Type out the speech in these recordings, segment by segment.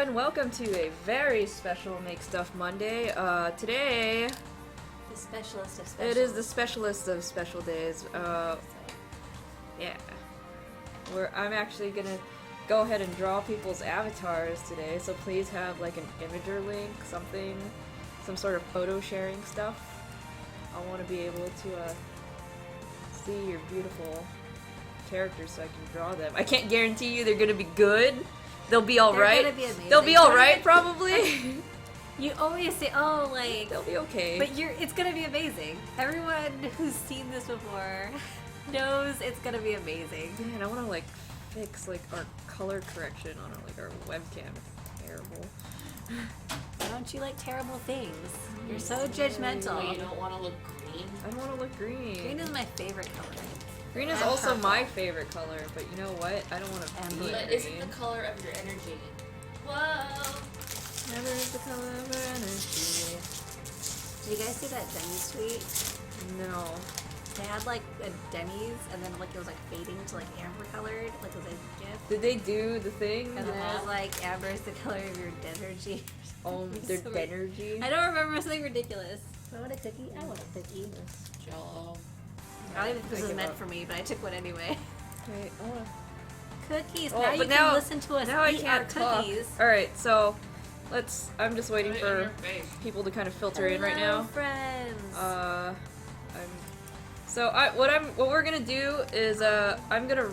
everyone, welcome to a very special Make Stuff Monday. Today... The specialist of special. It is the specialist of special days. Yeah. I'm actually gonna go ahead and draw people's avatars today, so please have like an imager link, something, some sort of photo sharing stuff. I want to be able to see your beautiful characters so I can draw them. I can't guarantee you they're gonna be good. They'll be alright. They're gonna be amazing. They'll be alright, probably. You always say, oh, like... They'll be okay. But it's gonna be amazing. Everyone who's seen this before knows it's gonna be amazing. Man, I want to like fix like our color correction on our webcam. It's terrible. Why don't you like terrible things? You're so judgmental. You don't want to look green? I don't want to look green. Green is my favorite color. Green is And also purple. my favorite color, but you know what? I don't want to And be blue. But green. isn't the color of your energy? Whoa! Never is the color of our energy. Did you guys see that Denny's tweet? No. They had like a Denny's and then like it was like fading to like amber colored, like it was a GIF. Did they do the thing? And then it was like amber is the color of your energy. Oh, their So energy. I don't remember something ridiculous. I want a cookie. I want a cookie. Jello. I don't even think this I was give meant up. for me, but I took one anyway. Wait, I want to. Cookies. Oh, now but you now- can listen to us Now I eat our can't talk. cookies. All right, so I'm just waiting Put it in for your face. people to kind of filter in right Hello, now. friends. What we're gonna do is I'm gonna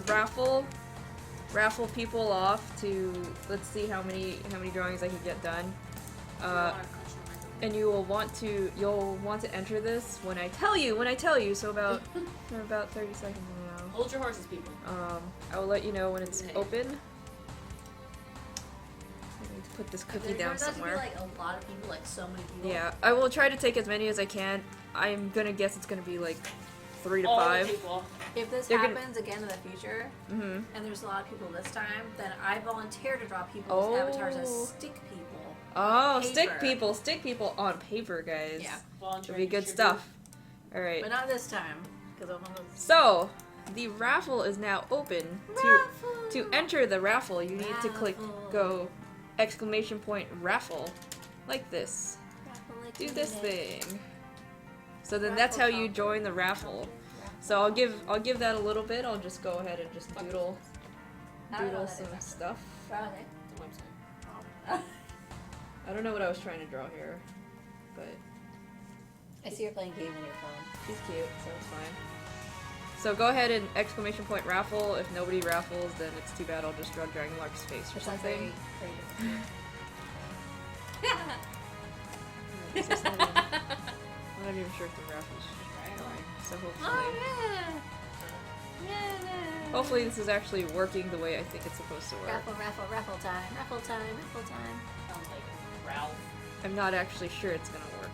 raffle people off to, let's see how many drawings I can get done. And you'll want to enter this when I tell you. So about 30 seconds from now. Hold your horses, people. I will let you know when it's Okay. open. I need to put this cookie down somewhere. Like a lot of people, like so many people. Yeah, I will try to take as many as I can. I'm gonna guess it's gonna be like 3 to All the 5. people. If this They're gonna- happens again in the future, Mm-hmm. and there's a lot of people this time, then I volunteer to draw people's avatars Oh. as stick people. Oh, Paper. stick people on paper, guys. Yeah. It'll be good stuff. All right. But not this time, because I'm gonna. So, the raffle is now open. To enter the raffle, you need to click Raffle. go ! Raffle, like this. Do this thing. So then that's how you join the raffle. So I'll give that a little bit. I'll just go ahead and just doodle some stuff. The website. I don't know what I was trying to draw here, but I see you're playing game on your phone. she's cute, so it's fine. So go ahead and !raffle. If nobody raffles, then it's too bad. I'll just draw Dragonlark's face or something. It's just not even- I'm not even sure if the raffle's going. So hopefully, hopefully this is actually working the way I think it's supposed to work. Raffle time. Sounds like Ralph. I'm not actually sure it's gonna work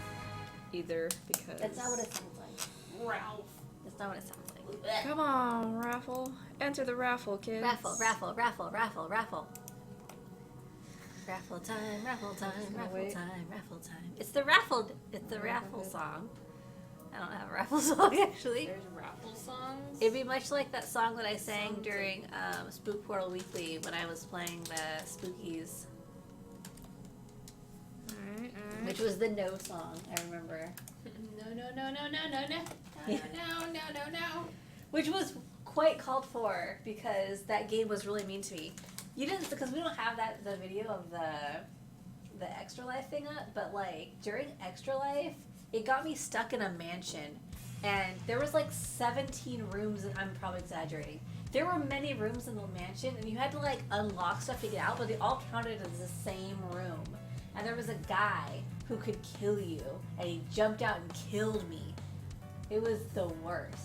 either because. That's not what it sounds like. Ralph. That's not what it sounds like. Come on, raffle! Enter the raffle, kids. Raffle time. It's the raffle song. I don't have a raffle song actually. There's raffle songs. It'd be much like that song that I sang during Spook Portal Weekly when I was playing the Spookies, Alright. which was the No song, I remember. No. Which was quite called for because that game was really mean to me. You didn't, because we don't have the video of the Extra Life thing up, but like during Extra Life, it got me stuck in a mansion, and there was like 17 rooms, and I'm probably exaggerating. There were many rooms in the mansion, and you had to like unlock stuff to get out, but they all counted as the same room. And there was a guy who could kill you, and he jumped out and killed me. It was the worst.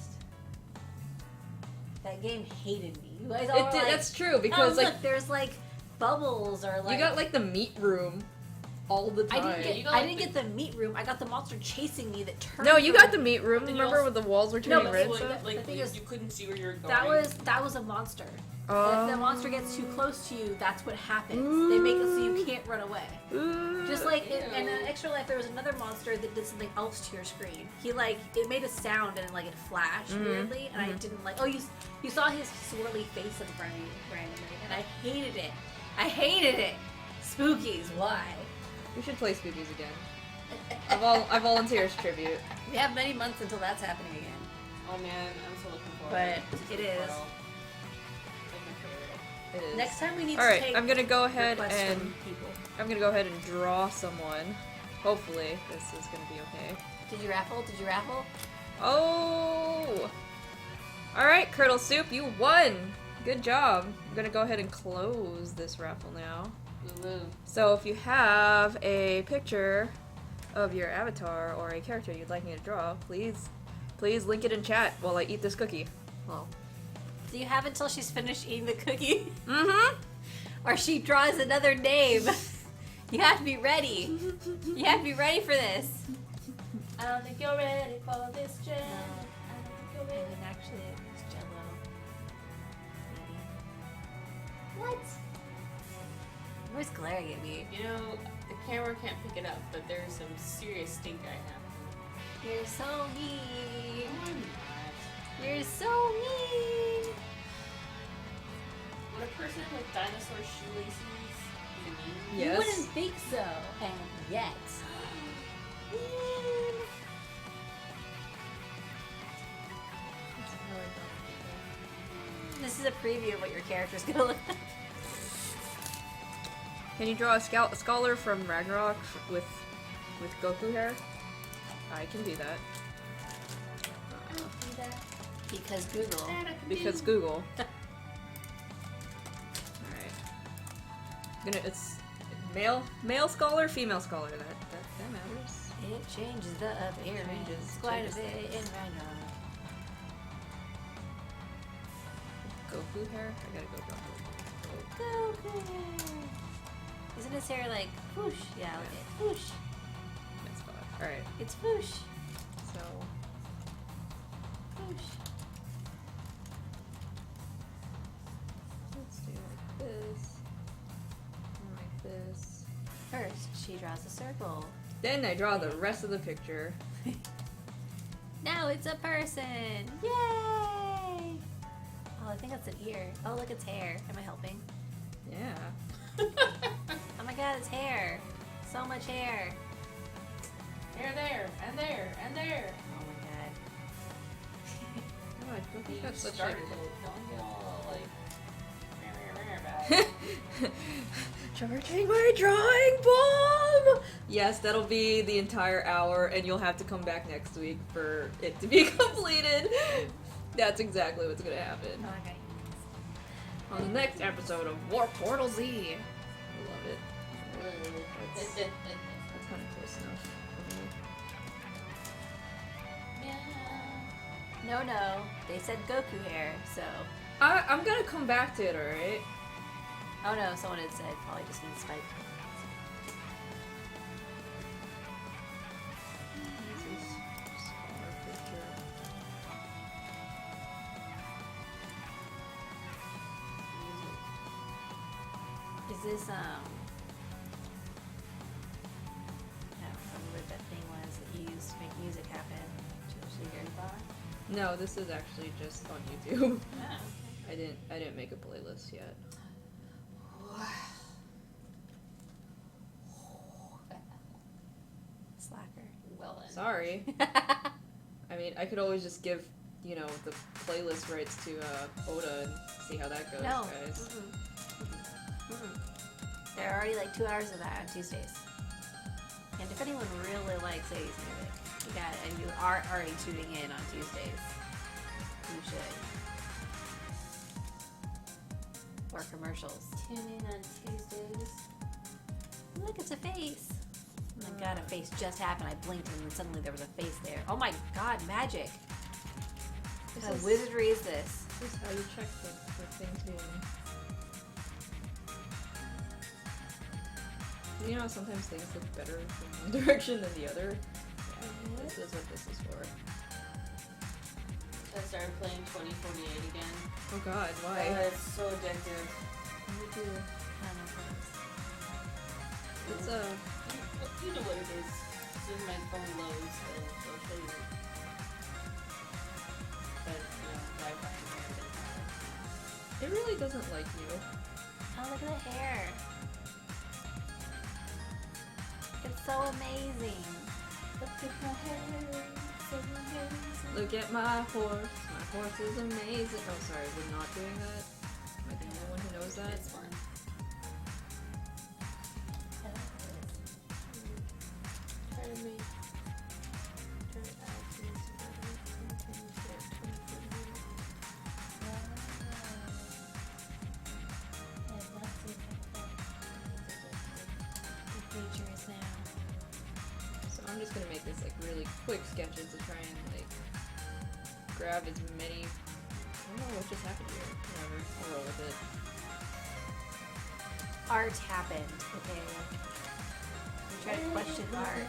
That game hated me. You guys all were like, That's true oh, because look, like there's like bubbles or like. you got like the meat room all the time. I You got, I like, didn't get the meat room. I got the monster chasing me that turned. No, you from- got the meat room. And you Remember also- when the walls were turning but red? see, and stuff? the thing is- you couldn't see where you were going. That was a monster. And if the monster gets too close to you, that's what happens. They make it so you can't run away. Ooh. Just like in an Extra Life, there was another monster that did something else to your screen. He like it made a sound and like it flashed weirdly, and I didn't like. Oh, you saw his swirly face in front of you randomly, and I hated it. I hated it Spookies, why? We should play Spookies again. I volunteer as tribute. We have many months until that's happening again. Oh man, I'm so looking forward. But to it is. Portal. Like my favorite. It is. Next time we need All to right, take I'm gonna go ahead requests and from people. I'm gonna go ahead and draw someone. Hopefully, this is gonna be okay. Did you raffle? Did you raffle? Oh! All right, Curdle Soup, you won. Good job. I'm gonna go ahead and close this raffle now. Woo-woo. So if you have a picture of your avatar or a character you'd like me to draw, please link it in chat while I eat this cookie. Well, do you have until she's finished eating the cookie? Mm-hmm. Or she draws another name. You have to be ready. You have to be ready for this. I don't think you're ready for this, Jen. I don't think you're ready. And actually, it's Jello. Maybe. What? You're always glaring at me. You know, the camera can't pick it up, but there's some serious stink eye happening. You're so mean. I'm not. You're so mean. Would a person with dinosaur shoelaces be mean? Yes. You wouldn't think so. And yet. This is a preview of what your character's gonna look like. Can you draw a scholar from Ragnarok with Goku hair? I can do that. Because Google. Because Google. Alright. It's male scholar, female scholar. That matters. It changes the appearance quite a bit in Ragnarok. Goku hair? I gotta go draw Goku. Goku. Isn't his hair like whoosh? Yeah, like whoosh. That's fine. Alright, It's whoosh. so Whoosh. let's do like this. And like this. First, she draws a circle. Then I draw the rest of the picture. Now it's a person! Yay! Oh, I think that's an ear. Oh, look, it's hair. Am I helping? Yeah. Oh my god, it's hair. So much hair. Here, there, and there, and there. Oh my god. God, Goku You got such started, a... don't get all like about it. Charging my drawing bomb! Yes, that'll be the entire hour, and you'll have to come back next week for it to be completed. That's exactly what's gonna happen. Okay. On the next episode of Warp Portal Z. I love it. That's kind of close enough for me. No. They said Goku hair, so. I'm gonna come back to it, alright? Oh no, someone had said probably just means Spike. Is this, I don't remember what that thing was that you used to make music happen. Liquify? No, this is actually just on YouTube. Yeah. I didn't make a playlist yet. Slacker. Well then. Sorry. I mean, I could always just give, the playlist rights to Oda and see how that goes, No. guys. There are already like 2 hours of that on Tuesdays. And if anyone really likes 80s music, you got it, and you are already tuning in on Tuesdays, you should. Or commercials. Tune in on Tuesdays. Look, it's a face. Oh my god, a face just happened. I blinked and then suddenly there was a face there. Oh my god, magic! What kind of wizardry is this? This is how you check for things being... You know how sometimes things look better from one direction than the other? Yeah, this is what this is for. I started playing 2048 again. Oh god, why? It's so addictive. I don't know what it is. It's You know what it is. As soon as my phone loads, it'll show you. But, Wi-Fi and everything. it really doesn't like you. Oh, look at the hair. so amazing. Look at my hair, so amazing. Look at my horse. My horse is amazing. Oh, sorry, we're not doing that. Am I the only one who knows that? It's fine. Try to make. Try to add things together. Features now. So I'm just gonna make this like really quick sketches to try and like grab as many. I don't know what just happened here. Whatever, I'll roll with it. Art happened. Okay. We try to question art.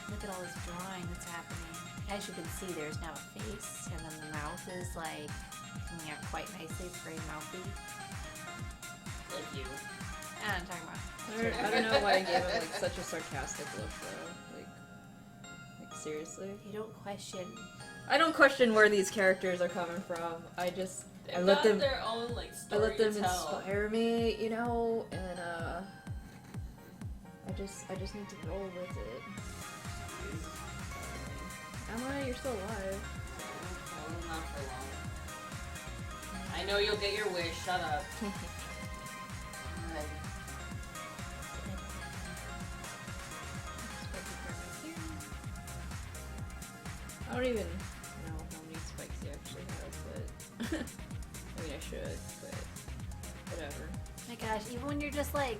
Look at all this drawing that's happening. As you can see, there's now a face, and then the mouth is like coming out quite nicely. It's very mouthy. Like you. And I'm talking about. I don't know why I gave him like such a sarcastic look though. Like seriously. You don't question. I don't question where these characters are coming from. I just They've I let got them their own like I story let them to tell. inspire me, you know, and I just need to roll with it. Emma, you're still alive. Oh, not for long. I know you'll get your wish. Shut up. I don't even know how many spikes he actually has, but I mean I should, but whatever. My gosh, even when you're just like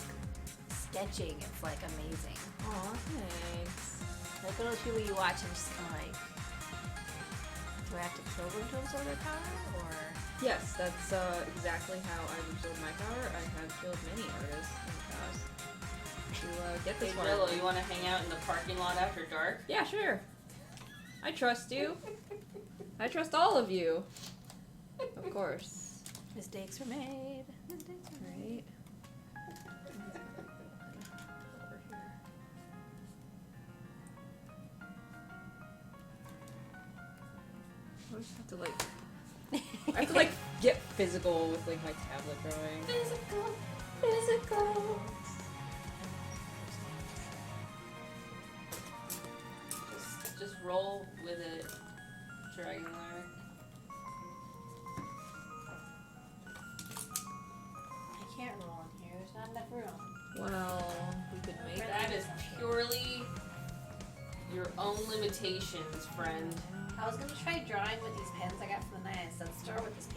sketching, it's like amazing. Aw, thanks. Like those people you watch and just kind of like, do I have to kill them to absorb their power, or? Yes, that's exactly how I've absorbed my power. I have killed many artists in the past to get this Hey far. Jello, you want to hang out in the parking lot after dark? Yeah, sure. I trust you. I trust all of you. Of course. Mistakes were made. Mistakes were made. Right. Over here. I always have to like I have to like get physical with like my tablet drawing. Physical. Just roll with it, Dragonlord. I can't roll in here. There's not enough room. Well, we could make That is purely your own limitations, friend. I was gonna try drawing with these pens I got from the 99-cent store with this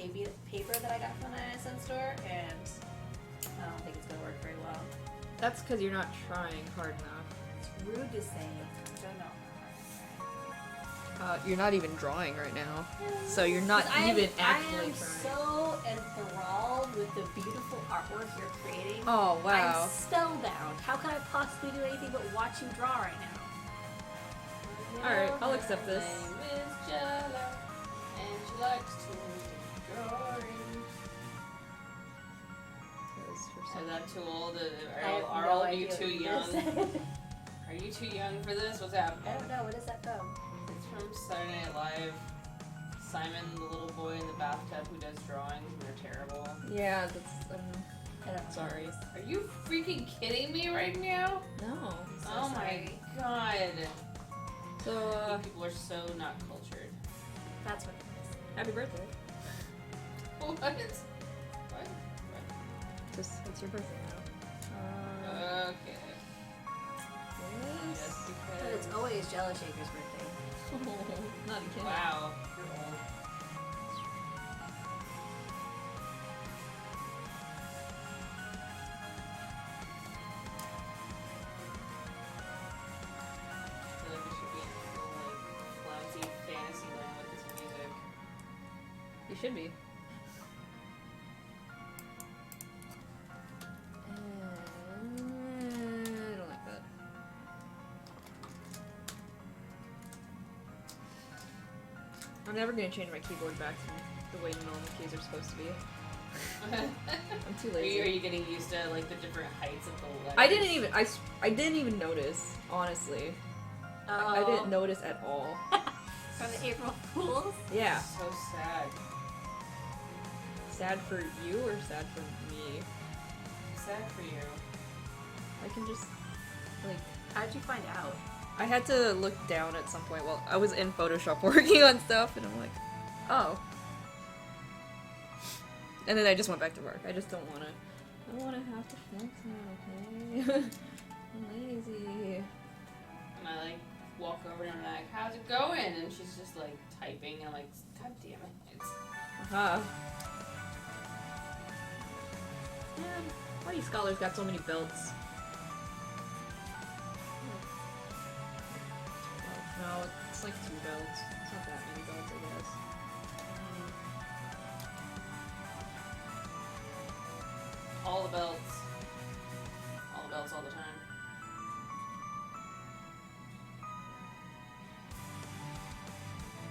paper that I got from the 99-cent store, and I don't think it's gonna work very well. That's because you're not trying hard enough. It's rude to say. I don't know. You're not even drawing right now, so you're not even actually I am trying. so enthralled with the beautiful artwork you're creating. Oh wow! I'm spellbound. How can I possibly do anything but watch you draw right now? Alright, I'll accept this. Her name is Jello, and she likes to do drawing. Is that too old? Are all of you too young? Are you too young for this? What's happening? I don't know. What is that from? It's from Saturday Night Live. Simon, the little boy in the bathtub who does drawings, and they're terrible. Yeah, that's. I don't know. Sorry. Are you freaking kidding me right now? No. So Oh sorry. my god. So, You people are so not cultured. That's what it is. happy birthday. What? What? Just, it's your birthday now. Okay. Yes. Just But it's because. always JelloShaker's birthday. Not again. Wow. You're old. I feel like we should be in a little, like, flouncy fantasy land with this music. You should be. I don't like that. I'm never gonna change my keyboard back to the way normal keys are supposed to be. I'm too Are lazy. you getting used to like the different heights of the letters? I didn't even notice, honestly. Oh. I didn't notice at all. From the April Fools? Yeah. So sad. sad for you or sad for me? Sad for you. I can just, like... How did you find out? I had to look down at some point while I was in Photoshop working on stuff, and I'm like, oh. And then I just went back to work. I just don't wanna have to flex now, okay? I'm lazy. And I like walk over and I'm like, how's it going? And she's just like typing and I'm like, god damn it. It's... Aha. Man, why you scholars got so many belts? No, it's like 2 belts. It's not that many belts, I guess. All the belts. All the belts all the time.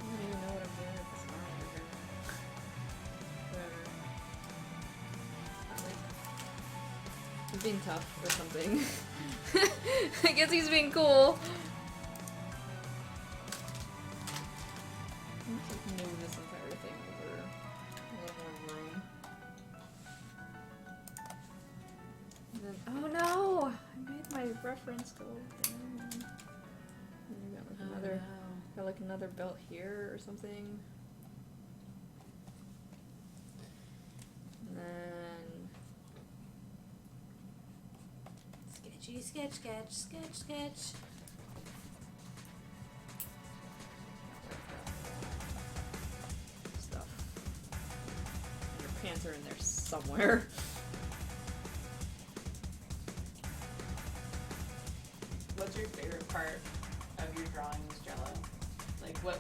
I don't even know what I'm doing at this moment. Whatever. Like, he's being tough or something. I guess he's being cool. Let's move this entire thing over a little more room. And then, oh no! I made my reference go down. And I got like another, got like another belt here or something. And then Sketchy, sketch, sketch, sketch, sketch. stuff. Your pants are in there somewhere. What's your favorite part of your drawings, Jello?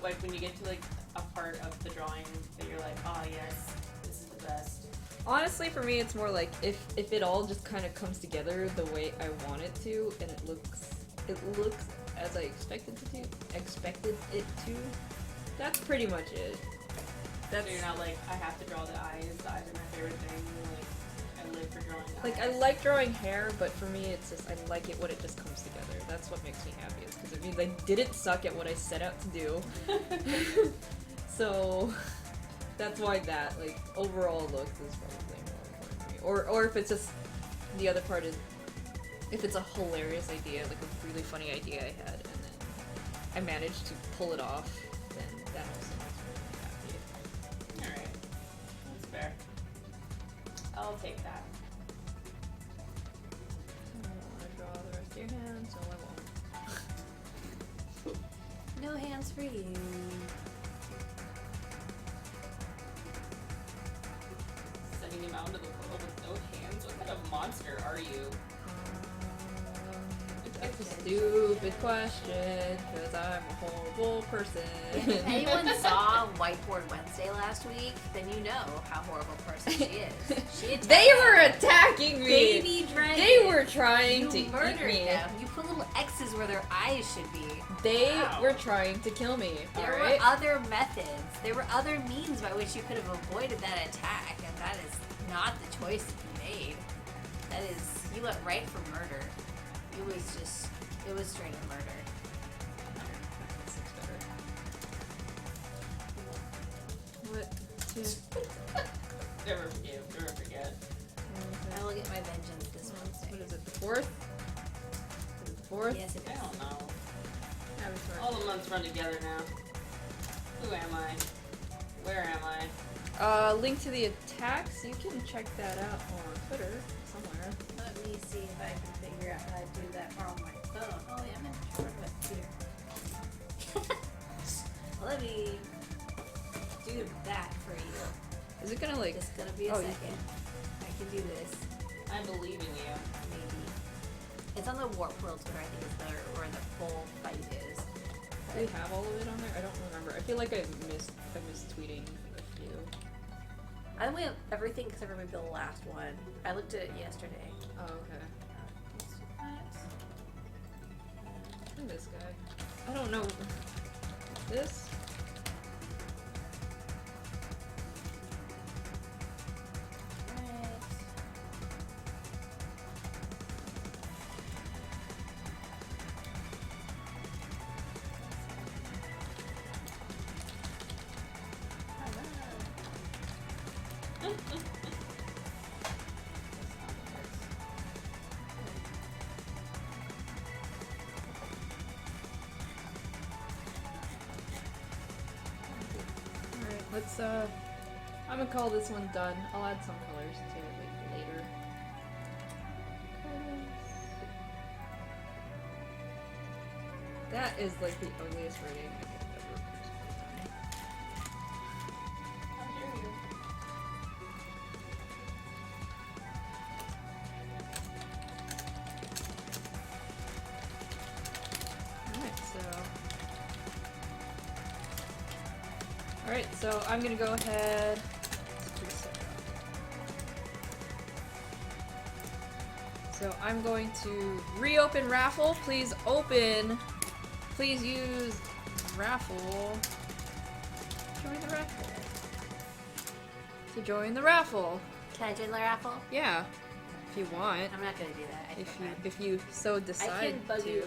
Like when you get to like a part of the drawing that you're like, oh yes, this is the best. Honestly, for me, it's more like if it all just kind of comes together the way I want it to, and it looks as I expected it to. That's pretty much it. So you're not like, I have to draw the eyes. The eyes are my favorite thing. Like, I live for drawing eyes. Like, I like drawing hair, but for me, it's just, I like it when it just comes together. That's what makes me happiest, because it means I didn't suck at what I set out to do. So, that's why that, like, overall look is probably more important to me. Or if it's just, the other part is, if it's a hilarious idea, like a really funny idea I had, and then I managed to pull it off, then that also makes me really happy. Alright. That's fair. I'll take that. I don't want to draw the rest of your hand, so I won't. No hands for you. Sending him out into the world with no hands? What kind of monster are you? That's a stupid question, because I'm a horrible person. If anyone saw Whiteboard Wednesday last week, then you know how horrible person she is. She They were attacking me! Baby dragon. They were trying to You eat murdered me. them. You put little X's where their eyes should be. They Wow. were trying to kill me, There alright? were other methods. There were other means by which you could have avoided that attack, and that is not the choice that you made. That is, you went right for murder. It was straight up murder. What? Never forget. I will get my vengeance this Wednesday. What is it, the 4th? Is it the 4th? Yes, it I is. don't know. Yeah, we start. All the months run together now. Who am I? Where am I? Link to the attacks, you can check that out on Twitter somewhere. Let me see if I can figure out how to do that on my phone. Oh yeah, I'm in charge of my computer. Let me do that for you. Is it gonna like... Just gonna be a Oh, you- second. I can do this. I believe in you. Maybe. It's on the Warp World Twitter, I think is where the full fight is. Do we have all of it on there? I don't remember. I feel like I missed tweeting a few. I think we have everything except for maybe the last one. I looked at it yesterday. Oh, okay. Who's this guy? I don't know. This? let's I'm gonna call this one done. I'll add some colors to it like later. That is like the ugliest rating I could have ever done. How dare you? Alright, so I'm gonna go ahead. So I'm going to reopen Raffle. Please open. Please use Raffle. Join the raffle. To join the raffle. Can I join the raffle? Yeah, if you want. I'm not gonna do that. If you so decide I can bug to. you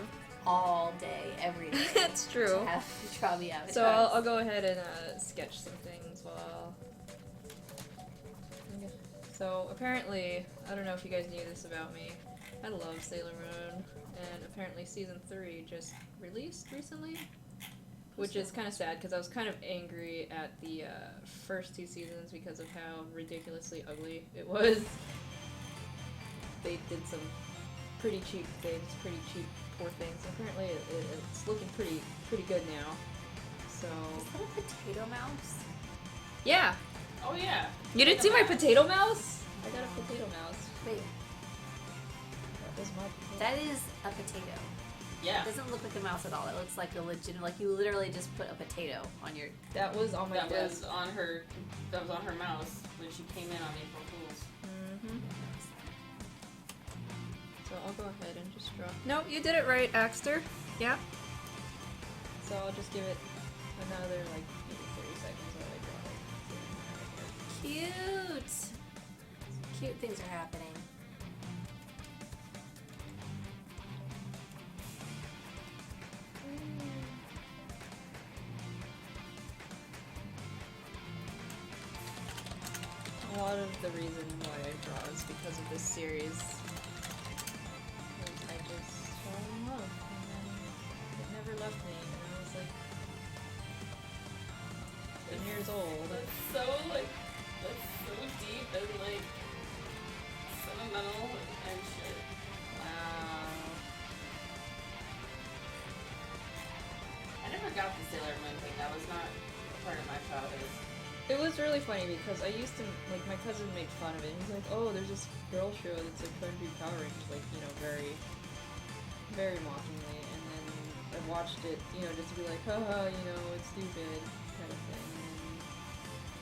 all day, every day. That's true. To have you draw me out. So I'll go ahead and sketch some things while. Okay. So apparently, I don't know if you guys knew this about me. I love Sailor Moon, and apparently season 3 just released recently, which is kind of sad because I was kind of angry at the first 2 seasons because of how ridiculously ugly it was. They did some pretty cheap things, pretty cheap poor things. Apparently it's looking pretty good now. So Is that a potato mouse? yeah. Oh yeah. You didn't see my potato mouse? I got a potato mouse. Wait, That was my potato. that is a potato. Yeah. It doesn't look like a mouse at all. It looks like a legitimate, like you literally just put a potato on your. That was on my That desk. was on her. That was on her mouse when she came in on April Fools. Mm-hmm. So I'll go ahead and just draw. No, you did it right, Axter. Yeah. So I'll just give it another like maybe 30 seconds while I draw it. Cute. Cute things are happening. A lot of the reason why I draw is because of this series. I just fell in love, and then it never left me, and I was like 10 years old. That's so deep and like sentimental and shit. Wow. I never got the Sailor Moon thing. That was not a part of my childhood. It was really funny because I used to, like, my cousin made fun of it, and he's like, oh, there's this girl show that's like trying to be Power Rangers, like, you know, very, very mockingly, and then I watched it, you know, just to be like, haha, you know, it's stupid, kind of thing,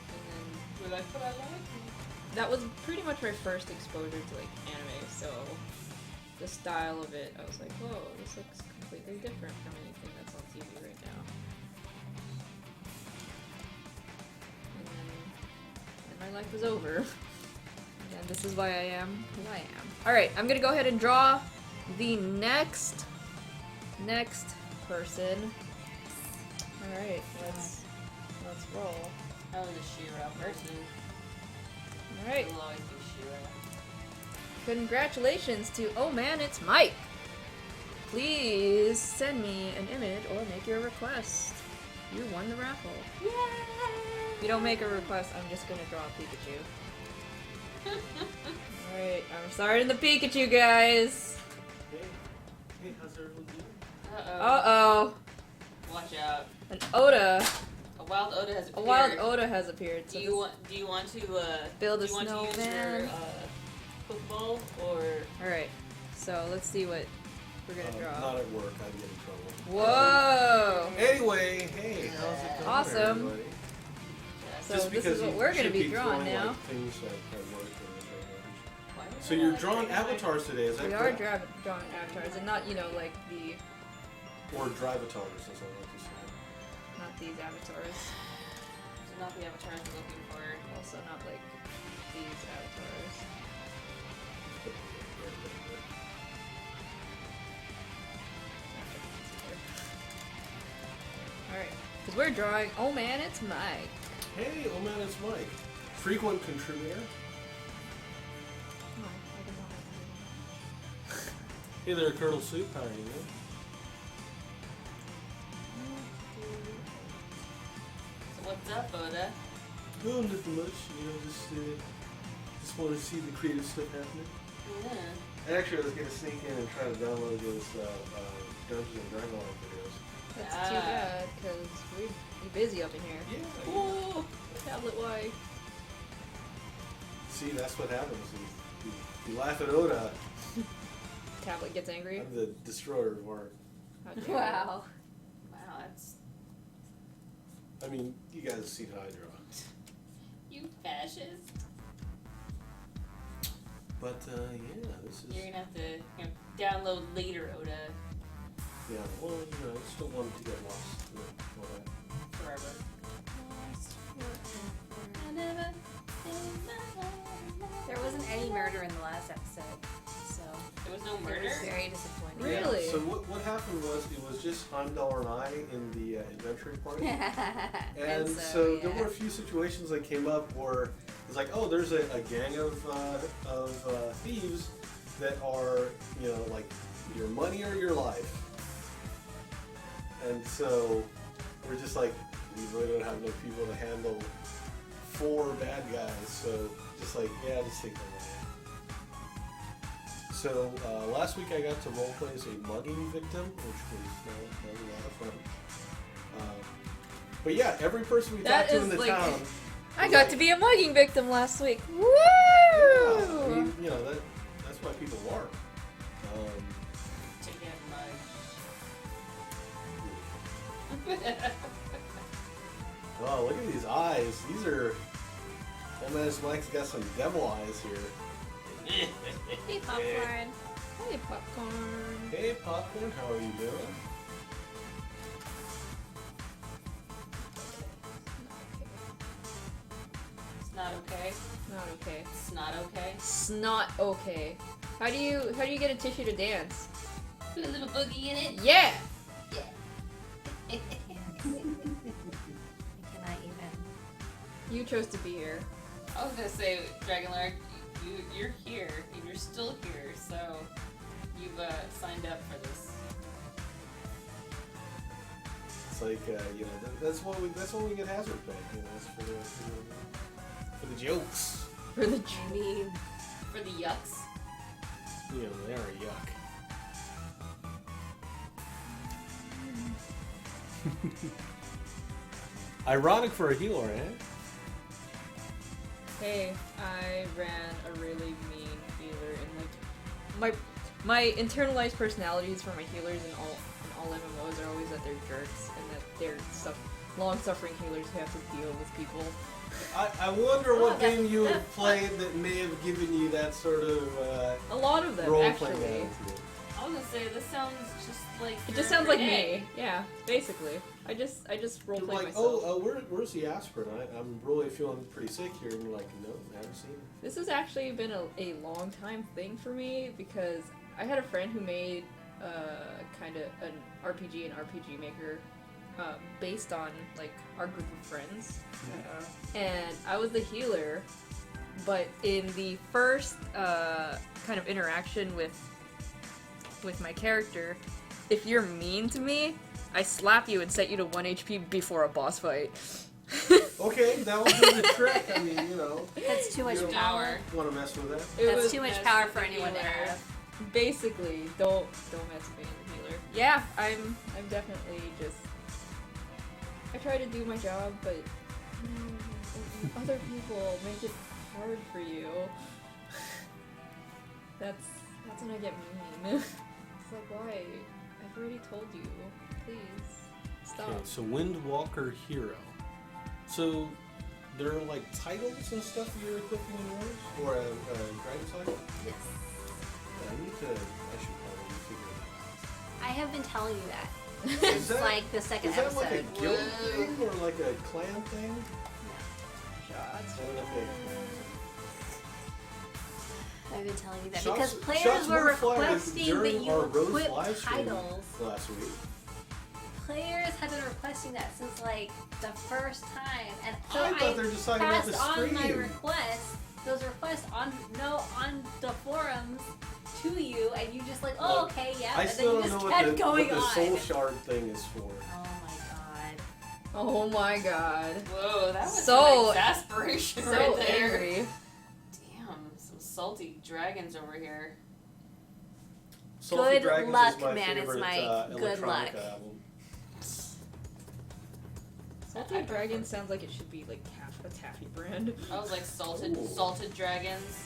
and then We're like, but I like it. that was pretty much my first exposure to, like, anime, so the style of it, I was like, whoa, this looks completely different from anything that's on TV right now. And my life was over. And this is why I am who I am. Alright, I'm gonna go ahead and draw the next person. Alright, let's roll. I was a She-Ra person. Alright. It'll always be She-Ra. Congratulations to Oh Man, It's Mike! Please send me an image or make your request. You won the raffle. Yay! If you don't make a request, I'm just gonna draw a Pikachu. Alright, I'm starting the Pikachu, guys! Hey, how's everyone doing? Uh-oh. Watch out. An Oda. A wild Oda has A appeared. wild Oda has appeared. So Do you want to build a do you want to use snowman? your Pokeball or Alright, so let's see what we're gonna draw. Not at work, I'd get in trouble. Whoa! Anyway, hey, how's it going, Awesome. everybody? So Just this because is what you we're gonna should be drawing now. Like, things at work or Why would so I you're like drawing that? avatars today, is that We are correct? drawing avatars, and not, you know, like the, Or drivatars, as I like to say. not these avatars. So not the avatars we're looking for. Also not like these avatars. Alright, because we're drawing, oh man, it's Mike. Hey, oh man, it's Mike. Frequent contributor. Oh, I didn't know that. Hey there, Curdle Soup, how are you doing? So what's up, Oda? Oh, nothing much. Just want to see the creative stuff happening. Yeah. Actually, I was gonna sneak in and try to download those Dungeons and Dragons videos. That's too bad, because we're busy up in here. Yeah. Oh, tablet Y. See, that's what happens. You laugh at Oda. Tablet gets angry. I'm the destroyer of art. How dare you. Wow. Wow, that's I mean, you guys have seen how I draw. you fascist. But yeah, this is. You're gonna have to download later, Oda, Yeah, well, I still wanted to get lost. forever. There wasn't any murder in the last episode, so There was no it murder. was very disappointing. Really? Yeah, so what happened was it was just Heimdall and I in the adventuring party. And so there were a few situations that came up where it's like, oh, there's a gang of thieves that are, like your money or your life. And so we're just like, we really don't have enough people to handle 4 bad guys. So just like, yeah, just take them away. So last week I got to roleplay as a mugging victim, which was a lot of fun. But yeah, every person we That talked to in is the like- town. I got to be a mugging victim last week. Woo! Yeah, I mean, that's why people are. To get mugged. Wow, look at these eyes. These are. MS Mike's got some devil eyes here. Hey, popcorn. Hey, popcorn. Hey, Popcorn, how are you doing? It's not okay. Not okay. It's not okay. It's not okay. How do you get a tissue to dance? Put a little boogie in it. Yeah. I cannot even. You chose to be here. I was gonna say, Dragonlord, you're here, and you're still here, so you've signed up for this. It's like that's why we get hazard pay. That's for the jokes. For the I mean, For the yucks. They are yuck. Ironic for a healer, eh? Hey, I ran a really mean healer, and like my internalized personalities for my healers in all MMOs are always that they're jerks and that they're long-suffering healers who have to deal with people. I wonder what that's- game you have that's played that may have given you that sort of A lot of them, role-playing actually. attitude. I was gonna say, this sounds just like It your just sounds like everyday. me. Yeah, basically. I just You're roleplay like, myself. where's the aspirin? I'm really feeling pretty sick here. And you're like, no, I haven't seen it. This has actually been a long time thing for me because I had a friend who made kind of an RPG and RPG Maker based on like our group of friends, and I was the healer. But in the first kind of interaction with my character, if you're mean to me, I slap you and set you to 1 HP before a boss fight. Okay, that will do the trick. I mean, that's too much You don't power. want to mess with that. It That's was too much that's power the for anyone to healer. have. basically don't mess with me, the healer. Yeah, I'm definitely just. I try to do my job, but other people make it hard for you. That's when I get mean. It's like, why? I've already told you. Please stop. Okay, so Windwalker Hero. So there are like titles and stuff you're equipping in yours, or a dragon title. Yes. I should probably figure that I have been telling you that out. since Is that, like the second is that episode. like a guild thing or like a clan thing? Shots. Okay. I've been telling you that Shots- because players shots were fired requesting that during you our Rose equip live stream titles. last week. Players have been requesting that since like the first time, and so I thought they were just talking about the passed on my stream. requests, those requests on the forums to you, and you just like, oh Look, okay, yeah, I and then still you don't just know kept what going the on. soul shard thing is for. Oh my god. Oh my god. Whoa, that was So- some exasperation So right there. angry. Damn, some salty dragons over here. Salty Good Dragons luck, is my man, it's favorite Mike. Good electronica luck. album. Salty Dragon sounds like it should be like a taffy brand. I was like salted Ooh. salted dragons.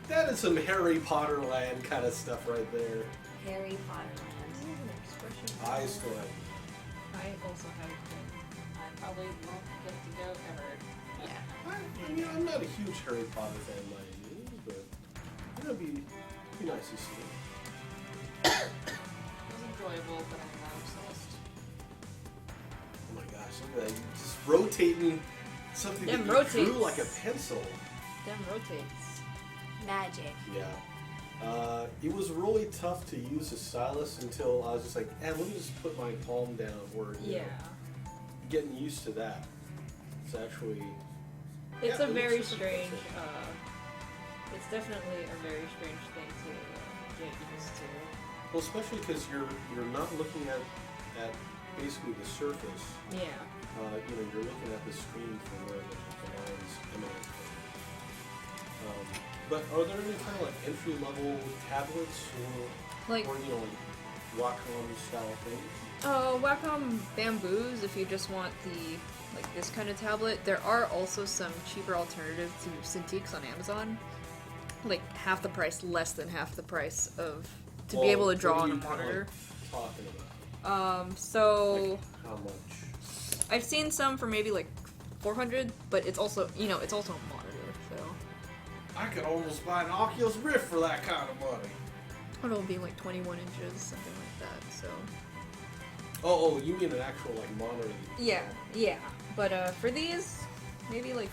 That is some Harry Potter land kind of stuff right there. Harry Potter land. I still have. I also have I probably won't get to go ever. Yeah. I mean, I'm not a huge Harry Potter fan by any means, but it'd be nice to see. It was enjoyable, but I'm not obsessed. Oh my gosh, look at that. You're just rotating something Them that you drew rotates. like a pencil. them rotates. Magic. Yeah. It was really tough to use a stylus until I was just like, let me just put my palm down or Yeah. getting used to that. It's actually It's Yeah, a it very looks super strange, interesting. it's definitely a very strange thing to get used to. well, especially because you're not looking at basically the surface. Yeah. You're looking at the screen from where the lines emanate from. But are there any kind of like entry level tablets Like, or Wacom style things? Wacom Bamboos, if you just want this kind of tablet. There are also some cheaper alternatives to Cintiqs on Amazon. Like half the price, less than half the price to be able to draw on a monitor. Talking about So how much? I've seen some for maybe like 400, but it's also, it's also a monitor, so I could almost buy an Oculus Rift for that kind of money. it'll be like 21 inches, something like that, so. Oh, you mean an actual monitor? Yeah. But for these, maybe like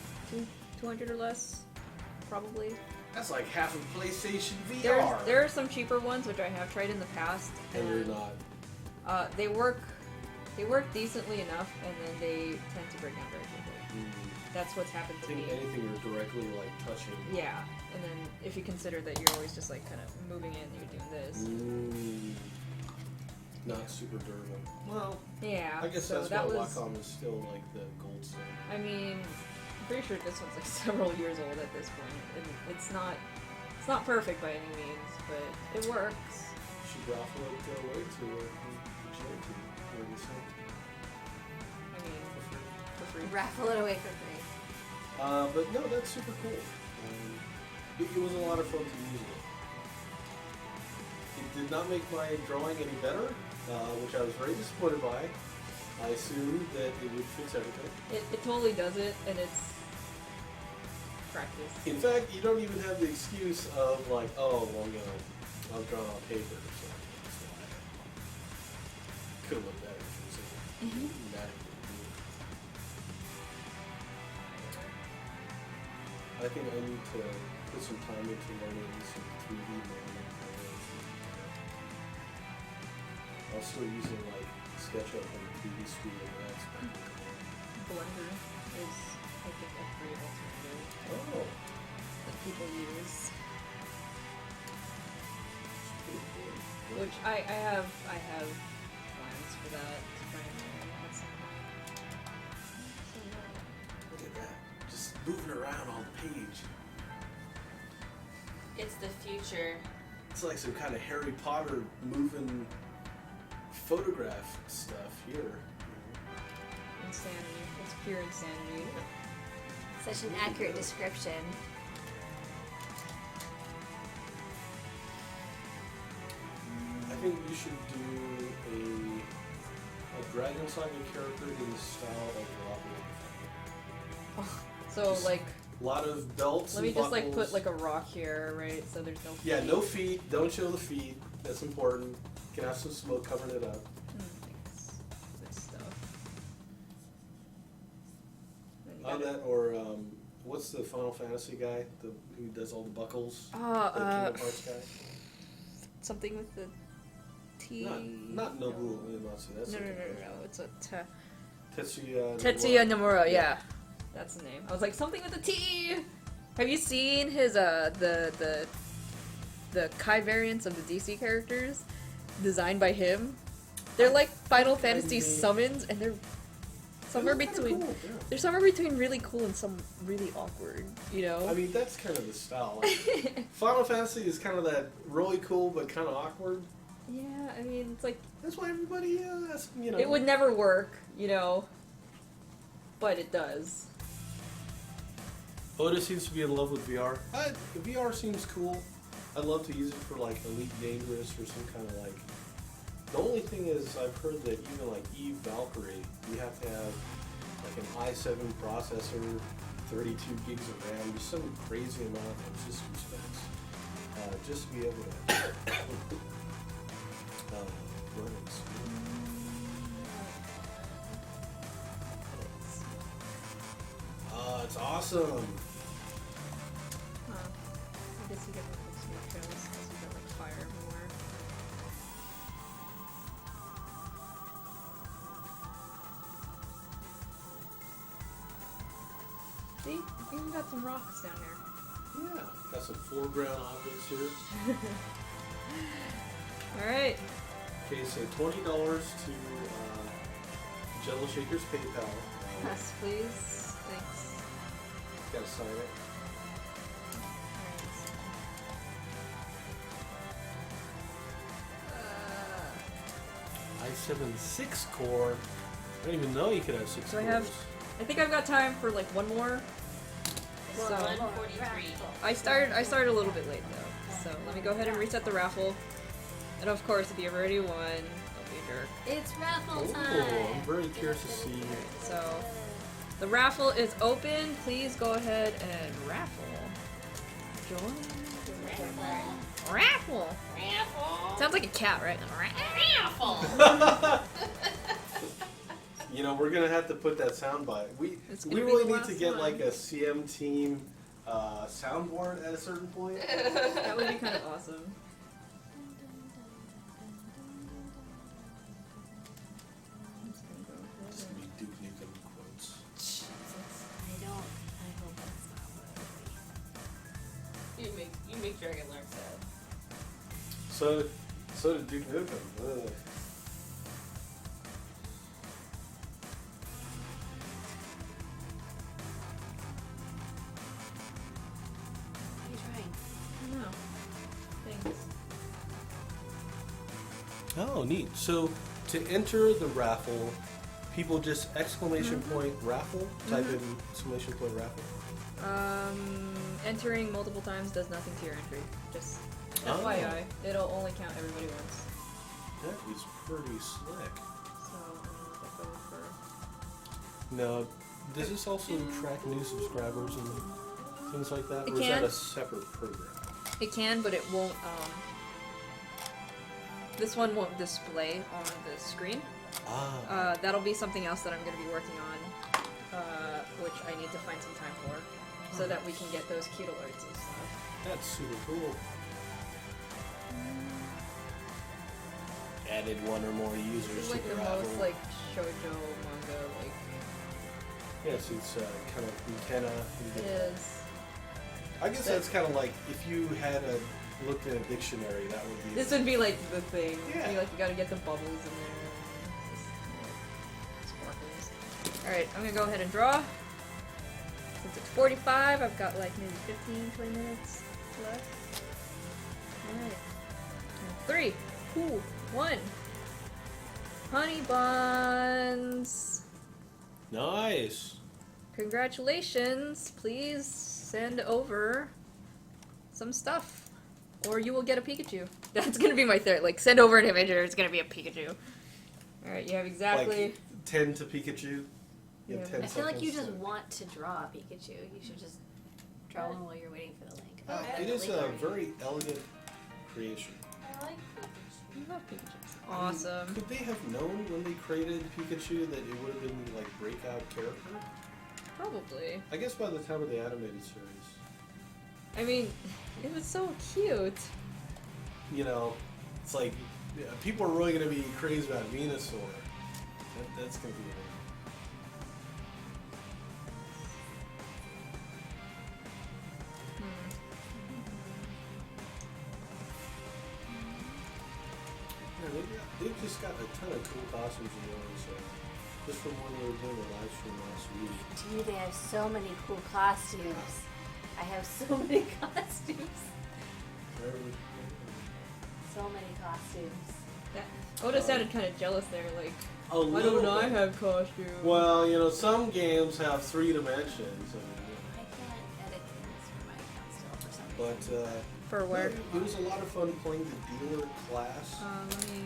200 or less, probably. That's like half of PlayStation VR. There are some cheaper ones which I have tried in the past, and you're not. They work decently enough, and then they tend to break down very quickly. That's what's happened I to think me. anything you're directly touching. Yeah, and then if you consider that you're always just kind of moving in, you're doing this. Not super durable. Well, Yeah. I guess so that's that why was. Wacom is still the gold standard. I mean, I'm pretty sure this one's several years old at this point, and it's not perfect by any means, but it works. Should Raffle it away to charity or something I mean, for free. Raffle it away for free. But no, that's super cool. It was a lot of fun to use it. It did not make my drawing any better, which I was very disappointed by. I assumed that it would fix everything. It totally does it, and it's practice. In fact, you don't even have the excuse of I've drawn on paper or something. So could have looked better. I think I need to put some time into learning some 3D modeling. I was still using SketchUp and 3D Studio Max. Blender is, I think, a great alternative Oh, that people use. that's pretty cool. Which I have plans for that to try and add some. Look at that. Just moving around on the page. It's the future. It's like some kind of Harry Potter moving photograph stuff here. Insanity. It's pure insanity. Such an accurate description. I think you should do a Dragon Saga character in the style of Raffle. So Just- like, A lot of belts let me and just buckles. put a rock here, right? So there's no. Yeah, no feet. Don't show the feet. That's important. Can have some smoke covering it up. Thanks. Good stuff. Then you That or what's the Final Fantasy guy who does all the buckles? The Kingdom Hearts guy. something with the T. Not Nobuo Uematsu. That's No. okay. It's a Tetsuya. Tetsuya Nomura. Yeah, that's the name. I was like something with a T. Have you seen his the Kai variants of the DC characters designed by him? They're like Final Fantasy may- summons, and they're somewhere They look kinda between. cool, yeah. They're somewhere between really cool and some really awkward. You know. I mean, that's kind of the style. Like, Final Fantasy is kind of that really cool but kind of awkward. Yeah, I mean, it's like That's why everybody, you know. it would never work, you know. But it does. Oda seems to be in love with VR. The VR seems cool. I'd love to use it for like Elite Dangerous or some kind of like. The only thing is, I've heard that even like Eve Valkyrie, you have to have like an i7 processor, 32 gigs of RAM, just some crazy amount of system specs, just to be able to run it. It's awesome. Huh. I guess you get more smoke trails because you got like fire everywhere. See? We even got some rocks down there. Yeah, got some foreground objects here. Alright. Okay, so $20 to CMJelloShaker's PayPal. Yes, please. Thanks. Gotta sign it. i7 6-core. I didn't even know you could have 6 So cores. I have- I think I've got time for like one more. Well, So 143. I started a little bit late though. So let me go ahead and reset the raffle. And of course, if you already won, don't be a jerk. It's raffle Oh, time. I'm very curious to see. So the raffle is open. Please go ahead and raffle. Join. Raffle. Raffle. Sounds like a cat, right? Raffle. You know, we're gonna have to put that sound by. We It's gonna be really the need to last get one. like a CM team soundboard at a certain point. That would be kind of awesome. It's gonna be Duke Nukem quotes. I hope that's not what it You make Dragon Lord sad. So did Duke Nukem. Ugh. What are you trying? No. Thanks. Oh, neat. So to enter the raffle, people just exclamation point raffle. Type in exclamation point raffle. Entering multiple times does nothing to your entry. Just Oh. FYI, it'll only count everybody once. That is pretty slick. So I'm gonna go for. Now, does this also track new subscribers and things like that, It or is that can. a separate program? It can, but it won't. This one won't display on the screen. Ah. That'll be something else that I'm going to be working on, which I need to find some time for, so that we can get those cute alerts and stuff. That's super cool. Added one or more This users is to like the the raffle. most like shoujo manga like Yes, it's kind of McKenna. it is. I guess that's kind of like if you had looked in a dictionary, that would be. This would be like the thing. Yeah. You gotta get the bubbles in there. And sparkles. Alright, I'm gonna go ahead and draw. Since it's 45, I've got like maybe 15, 20 minutes left. Alright. 3, 2, 1. Honey buns! Nice. Congratulations! Please send over some stuff. Or you will get a Pikachu. That's gonna be my third. Like, send over an image or it's gonna be a Pikachu. Alright, you have exactly. Like 10 to Pikachu. You have Yeah. 10 I feel like you seconds just to- want to draw a Pikachu. You should just draw one while you're waiting for the link. Oh, I It have is the a link already. very elegant creation. I like You love Pikachu. I mean, Awesome. could they have known when they created Pikachu that it would have been like breakout character? Probably. I guess by the time of the animated series. I mean, it was so cute. You know, it's like yeah, people are really going to be crazy about Venusaur. That's going to be. Yeah, they've just got a ton of cool costumes in there. So Just from when we were doing the live stream last week. Dude, they have so many cool costumes. I have so many costumes. So many costumes. I would have sounded kind of jealous there, like, A why little don't I bit. have costumes? Well, you know, some games have 3 dimensions. I can't edit things from my account still for some reason. But, For where? it was a lot of fun playing the dealer class. Let me...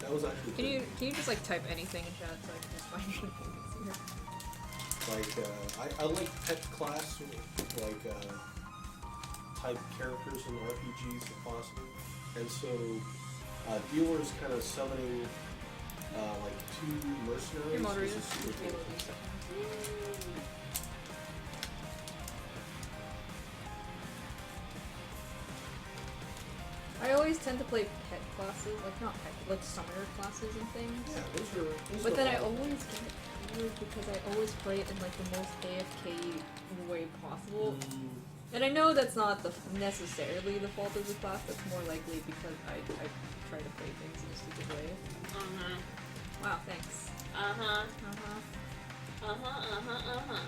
That was actually Can you just like type anything in chat so I can just find your names here? Like, I like pet class, like, type characters in RPGs if possible. And so, dealer is kind of summoning, like 2 mercenaries. Your moderators This is super should be able cool. to do stuff. I always tend to play pet classes, like not pet, like summoner classes and things. Yeah, those But are then a I lot of fun. always get bored because I always play it in like the most AFK way possible. And I know that's not necessarily the fault of the class, that's more likely because I try to play things in a stupid way. Uh-huh. Wow, thanks. Uh-huh. Uh-huh. Uh-huh, uh-huh, uh-huh.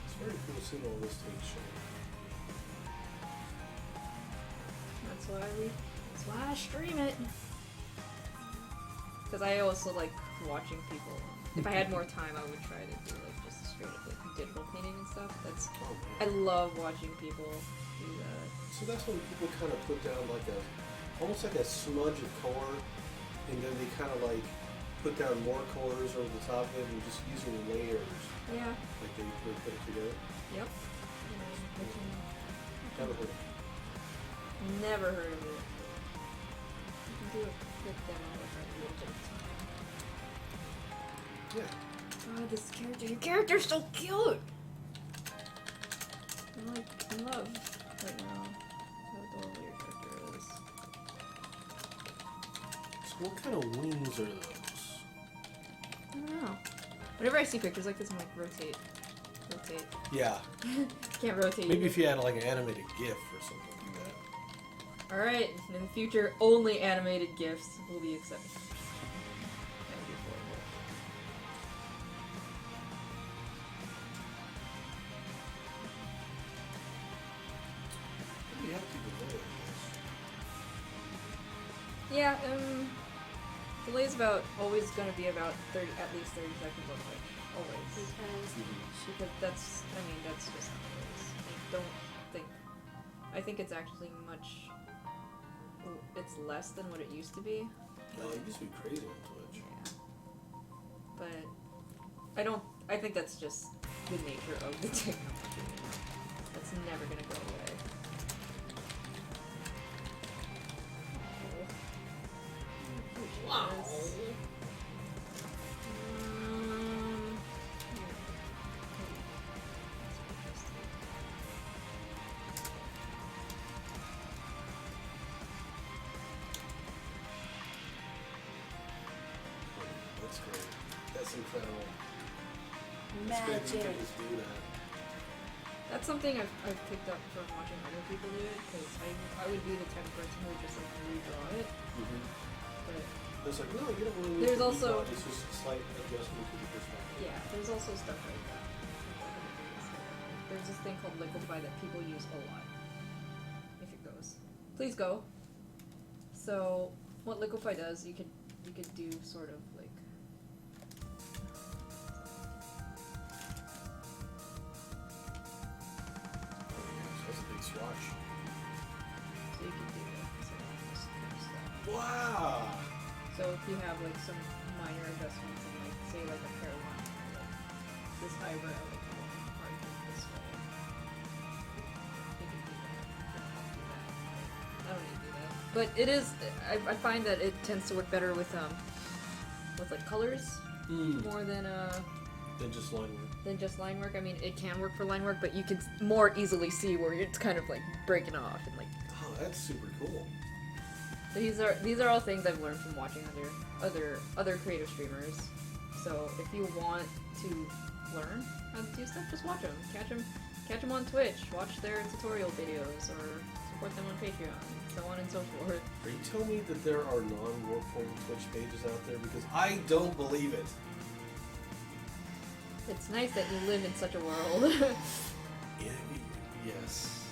It's very cool seeing all this take shape. That's why I stream it. Because I also like watching people. If I had more time, I would try to do like just straight up like digital painting and stuff. That's Oh, I man. love watching people do that. So that's when people kind of put down like almost like a smudge of color, and then they kind of like put down more colors over the top of it and just using layers, Yeah. like they put it together. Yep. Never heard. Never heard of it. You can do a quick demo if I do it. Yeah. Oh, this character. Your character's so cute! I'm like in love right now. How adorable your character is. So what kind of wings are those? I don't know. Whenever I see pictures like this, I'm like, rotate. Rotate. Yeah. Can't rotate. Maybe either. if you had like an animated GIF or something like that. Alright, in the future, only animated GIFs will be accepted. That would be horrible. You have people there, I Yeah, delay's about always gonna be about 30, at least 30 seconds on Twitch. Always. Because that's, I mean, that's just how it is. I don't think, I think it's actually much, it's less than what it used to be. guess. It used to be crazy on Twitch. Yeah. But, I think that's just the nature of the technology. That's never gonna go away. Wow. That's great. That's incredible. It's great that you Magic. can just do that. That's something I've picked up from watching other people do it, because I would be the type of person who would just like redraw it, but It's like, no, you don't really need There's to also- redraw, it's just a slight adjustment to the perspective. yeah, there's also stuff like that. There's this thing called Liquify that people use a lot. If it goes. Please go. So what Liquify does, you could do sort of like That's a big swatch. so you could do some of this kind of stuff. Wow! So if you have like some minor adjustments in like say like a hairline, like this eyebrow, like you want to argue this way. You can do that. I don't need to do that. But it is I find that it tends to work better with like colors more than Just line work. just line work. I mean it can work for line work, but you can more easily see where it's kind of like breaking off and like Oh, that's super cool. these are all things I've learned from watching other creative streamers. So if you want to learn how to do stuff, just watch them. Catch them on Twitch. Watch their tutorial videos or support them on Patreon, so on and so forth. Are you telling me that there are non-Warp Portal Twitch pages out there? Because I don't believe it. It's nice that you live in such a world. Yes.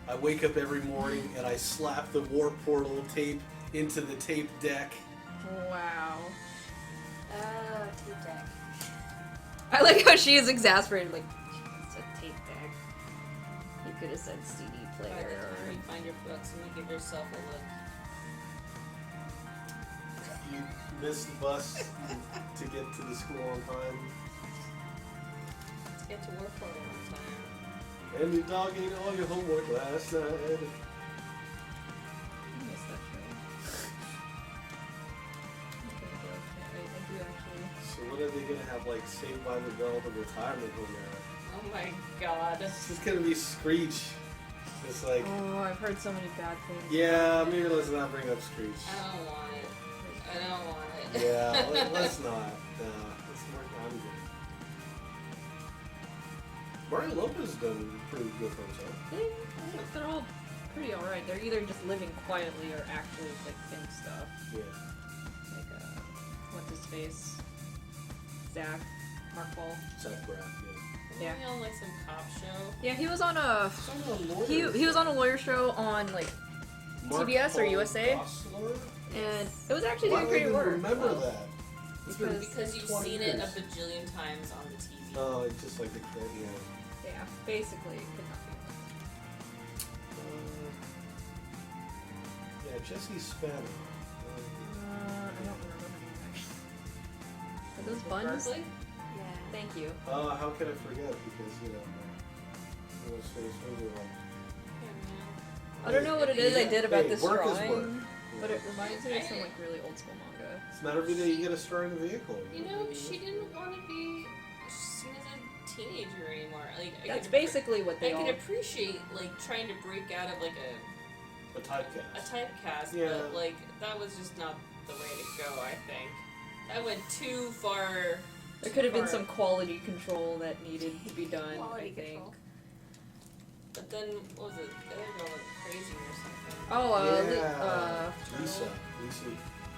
I wake up every morning and I slap the Warp Portal tape into the tape deck. Wow. Tape deck. I like how she is exasperated, like, it's a tape deck. You could have said CD By the player time you find your books and you give yourself a look. You miss the bus to get to the school on time. Let's get to work for it on time. And you dog ate all your homework last night. I miss that show. I do actually. So when are they gonna have like Saved by the Bell, the retirement home era? Oh my god. It's just gonna be Screech. It's like, Oh, I've heard so many bad things. yeah, maybe let's not bring up Screech. I don't want it. I don't want it. Yeah, let's not. Let's work on it. Mario Lopez has done pretty good for himself. I think they're all pretty alright. They're either just living quietly or actually like in stuff. Yeah. Like what's his face? Zach, Mark Paul. Zach Braff, Yeah. Maybe on like some cop show. Yeah, he was on a yeah. he was on a lawyer show on like TBS or USA, Gosler? and it was actually Why doing do I pretty even work. remember that? It's been Because you've 20 seen it a years. bajillion times on the TV. Oh, it's just like the credit. Yeah. Yeah, basically, it could not be. Yeah, Jesse Spano. I don't remember her name actually. Are those buns? Berkeley? Yeah. Thank you. How can I forget? Because what's his finger like? I don't know what it is I did about this work is drawing, work. but it reminds me of some like really old school manga. It's not every day you get a star in a vehicle. You know, she didn't want to be seen as a teenager anymore. Like That's basically what they I all. could appreciate like trying to break out of like A a typecast. typecast, Yeah. but like that was just not the way to go. I think that went too far. There could have been some quality control that needed to be done. Quality I think. control. But then what was it? The other girl went crazy or something. Oh,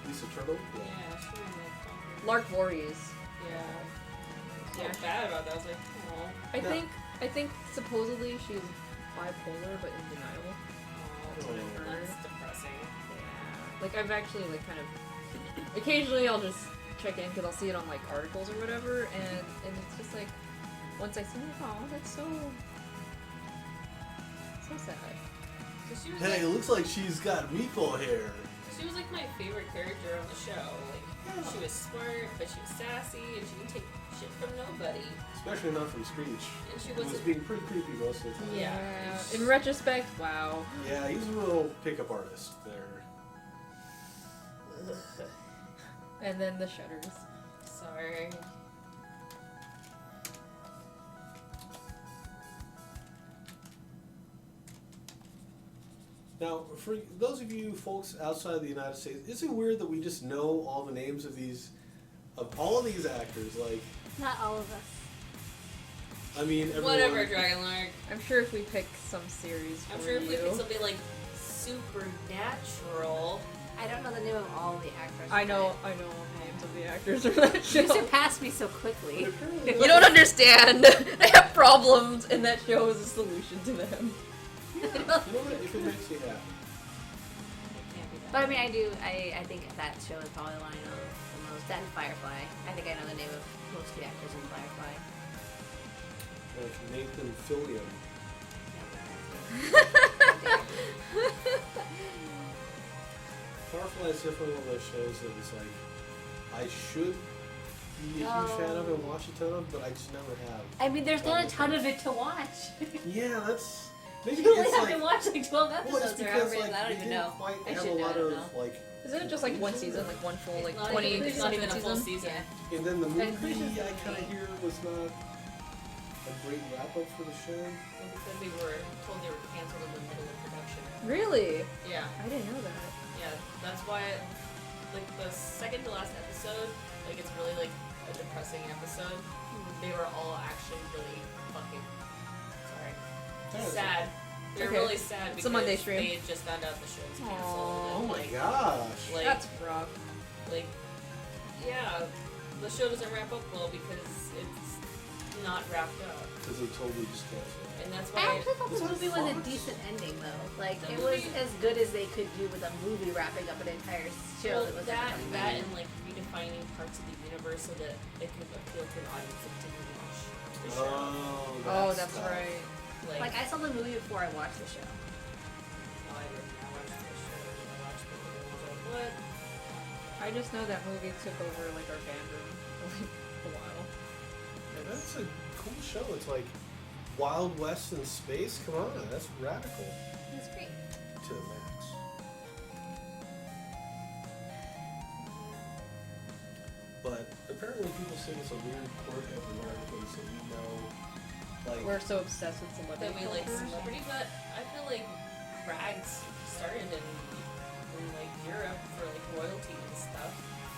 Lisa Turtle. Yeah, she was like Lark Voorhees. yeah. I Yeah. felt bad about that. I was like, oh, I think supposedly she's bipolar, but in denial. that's what I've heard. That's depressing. Yeah. Like I've actually like kind of occasionally I'll just check in because I'll see it on like articles or whatever, and it's just like once I see it, oh, that's so sad. So she was Hey, it looks like she's got meatball hair. she was like my favorite character on the show. Like she was smart, but she was sassy, and she didn't take shit from nobody. Especially not from Screech. And she He was wasn't. being pretty creepy most of the time. Yeah. In retrospect, wow. Yeah, he's a real pickup artist there. And then the shutters. Sorry. Now, for those of you folks outside the United States, is it weird that we just know all the names of all of these actors? Like, Not all of us. I mean, everyone. Whatever, Dragonlark. I'm sure if we pick some series for I'm sure if we you, pick something like Supernatural. I don't know the name of all the actors. I know names of the actors from that show. You surpassed me so quickly. You don't understand. They have problems, and that show is a solution to them. You know what? If it makes you happy. But I mean, I think that show is probably the line of the most. That and Firefly. I think I know the name of most of the actors in Firefly. Like Nathan Fillion. Firefly is definitely one of those shows that is like, I should be a huge fan of and watch a ton of, but I just never have. I mean, there's not a ton of it to watch. Yeah, that's maybe You only it's have like to watch like 12 well, it's episodes or because however. like I don't we even didn't know. quite I have should a know, lot I don't of know. like. Isn't it just like one season, like one full, like Not 20 even, not even a full season? season. And then the movie And- I kind of hear was not a great wrap up for the show. Well, because they were told they were canceled in the middle of production. Really? Yeah. I didn't know that. Yeah, that's why, like, the second to last episode, like, it's really, like, a depressing episode. They were all actually really fucking, sorry, That is- sad. They're Okay. really sad It's because a Monday stream. they just found out the show's canceled. Oh and, my like, gosh. Like, That's rough. like, yeah, the show doesn't wrap up well because it's not wrapped up. Because they totally just canceled. And that's I why actually thought Was the that movie was a Fox? decent ending though. Like The it was movie- as good as they could do with a movie wrapping up an entire show. well, That was that like and like redefining parts of the universe so that it could appeal to an audience that didn't watch the show. Oh, that's tough. right. like I saw the movie before I watched the show. I didn't. I watched the show. I watched the movie. I was like, what? I just know that movie took over like our fandom for like a while. Yeah, that's a cool show. It's like Wild West in space. Come on, that's radical It was great. to the max. But apparently people say it's a weird quirk of Americans that we know, like, We're so obsessed with celebrity That we like culture. celebrity, but I feel like rags started in like Europe for like royalty and stuff.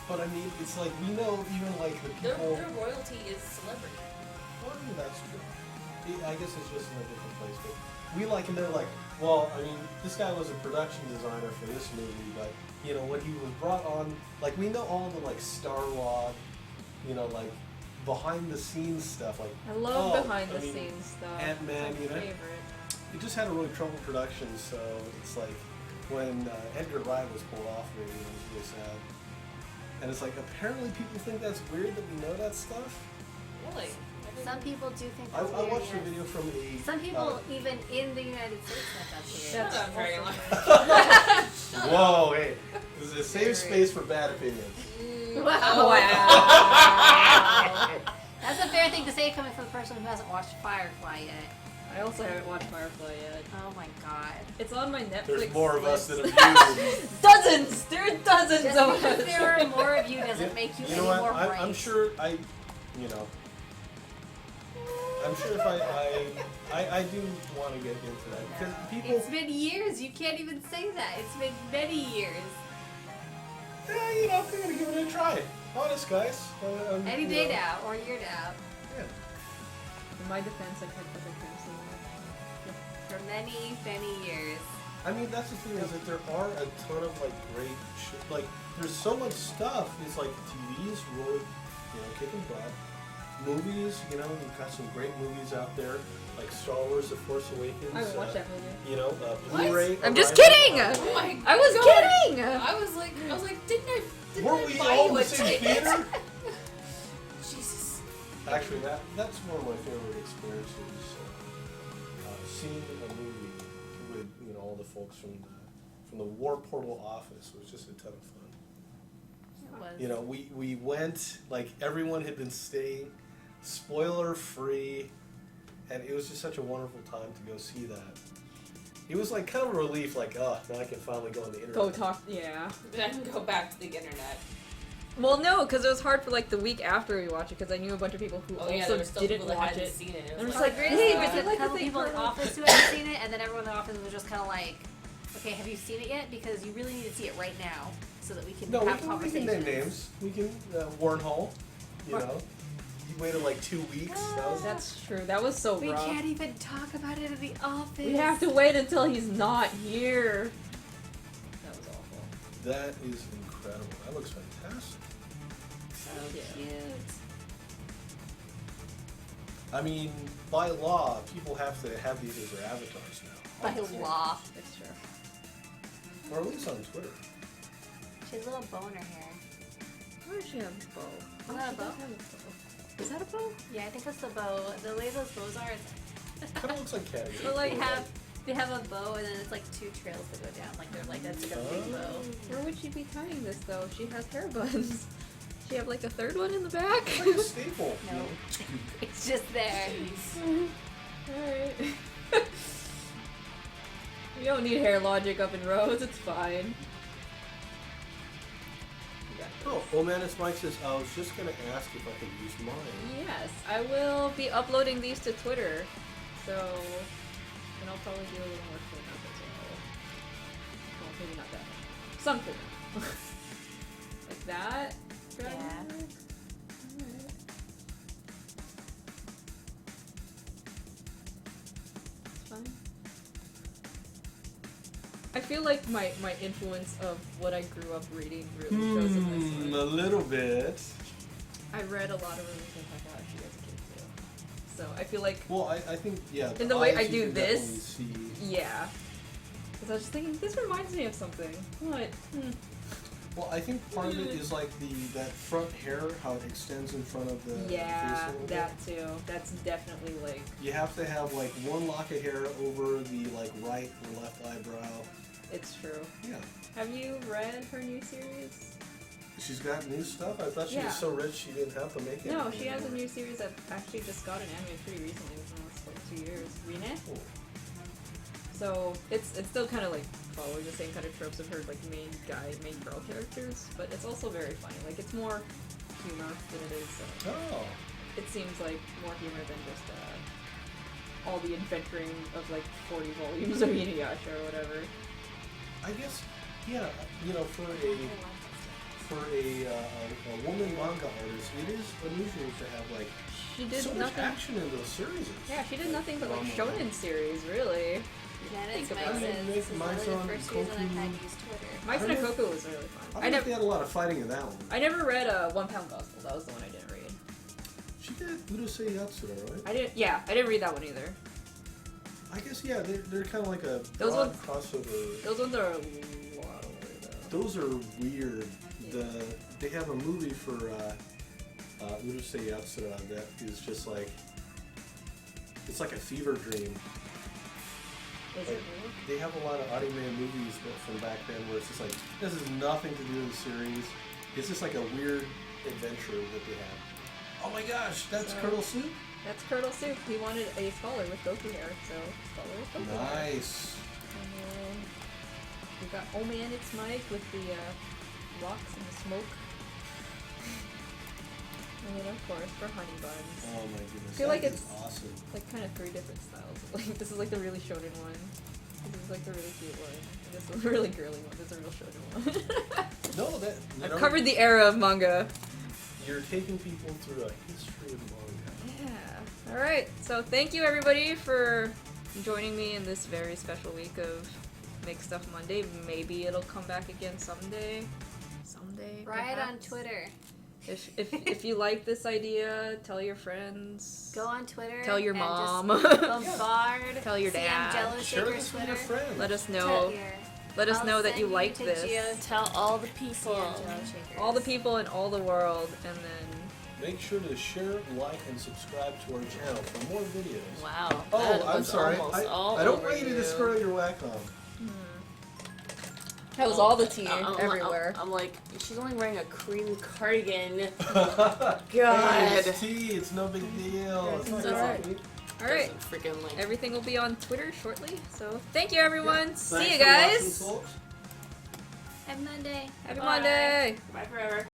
but I mean, it's like we know even like the Their people. royalty is celebrity. Well, I mean, that's true. I guess it's just in a different place, but we like, and they're like, well, I mean, this guy was a production designer for this movie, but you know, when he was brought on, like, we know all the like Star-Lord, you know, like behind the scenes stuff, like I love oh, behind I the mean, scenes stuff. Ant-Man, It's you my know? favorite. it just had a really troubled production, so it's like when Edgar Wright was pulled off of it, it was really sad. And it's like apparently people think that's weird that we know that stuff. Really? Some people do think I that's weird. watched a yes. video from a Some people even in the United States think that's weird. Shut up, Dragon. Whoa, hey, this is a safe space for bad opinions. Wow. Wow. That's a fair thing to say coming from the person who hasn't watched Firefly yet. I also haven't watched Firefly yet. Oh my god. It's on my Netflix. There's more of us list. than of you. Dozens! There are dozens Just of because us. there are more of you doesn't make you, You any know what? more I'm right. sure you know, I'm sure if I do want to get into that because people. It's been years. You can't even say that. It's been many years. Yeah, you know, I'm gonna give it a try. Honest, guys. Any you day know, now or year now. Yeah. In my defense, I kept the Crimson One. For many, many years. I mean, that's the thing is that there are a ton of like great like there's so much stuff. It's like TV's really, you know, kicking butt. Movies, you know, we've got some great movies out there like Star Wars: The Force Awakens. I haven't watched that movie. You know, Blu-ray. I'm just Arrival. kidding! Oh my I was God. kidding! I was like, didn't I Weren't we buy all in you the a same ticket? theater? Jesus. Actually, that's one of my favorite experiences. Seeing a movie with all the folks from the War Portal office was just a ton of fun. It was. You know, we went like everyone had been staying, spoiler free, and it was just such a wonderful time to go see that. It was like kind of a relief, like now I can finally go on the internet. Go talk, yeah. Then I can go back to the internet. Well, no, because it was hard for like the week after we watched it, because I knew a bunch of people who Oh yeah, there also were still didn't people that watch hadn't it. seen it. It And was it's like, like, Grace, hey, there but was they a like couple the people in thing the for- office who hadn't seen it, and then everyone in the office was just kind of like, okay, have you seen it yet? Because you really need to see it right now so that we can No, we have can conversations. name names. We can Warnhole. You know, you waited like 2 weeks. That was, That's true. That was so We rough. can't even talk about it in the office. We have to wait until he's not here. That was awful. that is incredible. That looks fantastic. So Yeah. cute. I mean, by law, people have to have these as their avatars now. By law. It's true. Or at least on Twitter. She has a little bow in her hair. Why does she have a bow? Is that a she bow? does have a bow. Is that a bow? Yeah, I think that's the bow. The way those bows are, it's Kind of looks like Caddy. But like, they have a bow and then it's like two trails that go down. Like they're like that's like a big bow. Where would she be tying this though? She has hair buns. She have like a third one in the back? It's like a staple. No. You know? It's just there. Alright. We don't need hair logic up in Rose, it's fine. You got this. Oh, Omanus Mike says, I was just going to ask if I could use mine. Yes, I will be uploading these to Twitter, so and I'll probably do a little more cleanup as well. Well, maybe not that much. Some cleanup. Like that? Yeah. Alright. It's fine. feel like my influence of what I grew up reading really shows in this one. A little bit. I read a lot of Release Takahashi as a kid too. So I feel like Well, I think, yeah. in the way I eyes you do can this, definitely see. yeah. Because I was just thinking, this reminds me of something. What? Well, I think part of it is like that front hair, how it extends in front of the Yeah, face a little that bit. too. That's definitely like. You have to have like one lock of hair over the like right or left eyebrow. It's true. Yeah. Have you read her new series? She's got new stuff. I thought she Yeah. was so rich she didn't have to make it. No, she has a new series that actually just got an anime pretty recently, within the last like 2 years. Rine? Cool. So it's still kind of like following the same kind of tropes of her like main girl characters, but it's also very funny. Like it's more humor than it is. Oh. It seems like more humor than just all the adventuring of like 40 volumes of Inuyasha or whatever. I guess, yeah. You know, for a woman manga artist, it is unusual to have like She did so much nothing. action in those series. Yeah, she did nothing but like Phenomenal. shonen series, really. Janet's Think about Mike it. says this is Mine's literally on the first reason I've had Koku. to use Twitter. Mice I and a never- Coco was really fun. I think they had a lot of fighting in that one. I never read 1 Pound Gospel. That was the one I didn't read. She did Urusei Yatsura, right? I didn't read that one either. I guess, yeah, they're kind of like a Those broad ones- crossover. Those ones are a lot older though. Those are weird. They have a movie for Urusei Yatsura that is just like, it's like a fever dream. Is Like, it real? they have a lot of anime movies from back then where it's just like, this has nothing to do with the series. It's just like a weird adventure that they have. Oh my gosh, that's So- Curdle Soup? That's Curdle Soup. He wanted a scholar with Goku hair, so scholar with Goku hair. Nice. And then we got Oh Man, It's Mike with the rocks and the smoke. And then of course for Honey Buns. Oh my goodness. I feel that like is it's awesome. like kind of 3 different styles. Like this is like the really shonen one. This is like the really cute one. And this is the really girly one. This is a real shonen one. No, that you I've know, covered the era of manga. you're taking people through a history of manga. Yeah. Alright, so thank you everybody for joining me in this very special week of Make Stuff Monday. Maybe it'll come back again someday. Someday. Write on perhaps. Twitter. If you like this idea, tell your friends. Go on Twitter. Tell your and mom. Just bombard. Tell your dad. Share CMJelloShaker this with Twitter. your friends. Let us Tell know. your- Let us I'll know that send you like to this. Geo. Tell all the people. CMJelloShakers. All the people in all the world, and then Make sure to share, like, and subscribe to our channel for more videos. Wow. that Oh, I'm was sorry. almost all I don't over want you to you. destroy your Wacom. that was all the tea I'm- everywhere. I'm like, she's only wearing a cream cardigan. God. God. It's tea. It's no big deal. It's not It's your alright. fault. Alright, Doesn't freaking like. everything will be on Twitter shortly. So thank you everyone. Yeah. See Thanks you for watching, guys. folks. Happy Monday. Happy Bye. Monday. Bye forever.